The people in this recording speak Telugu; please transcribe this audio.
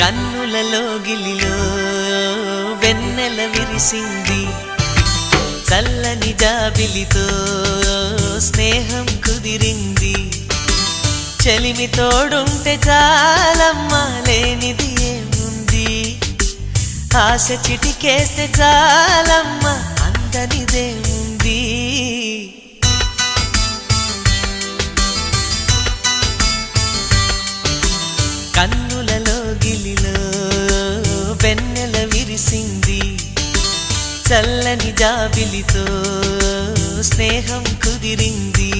కన్నులలో గిలిలో వెన్నెల విరిసింది, చల్లని జాబిలితో స్నేహం కుదిరింది. చలిమి తోడుంటే చాలమ్మా, లేనిది ఏముంది, ఆశ చిటికేస్తే చాలమ్మా, అందనిదేముంది. కన్నులలో గిలిలో వెన్నెల విరిసింది, చల్లని జాబిలితో స్నేహం కుదిరింది.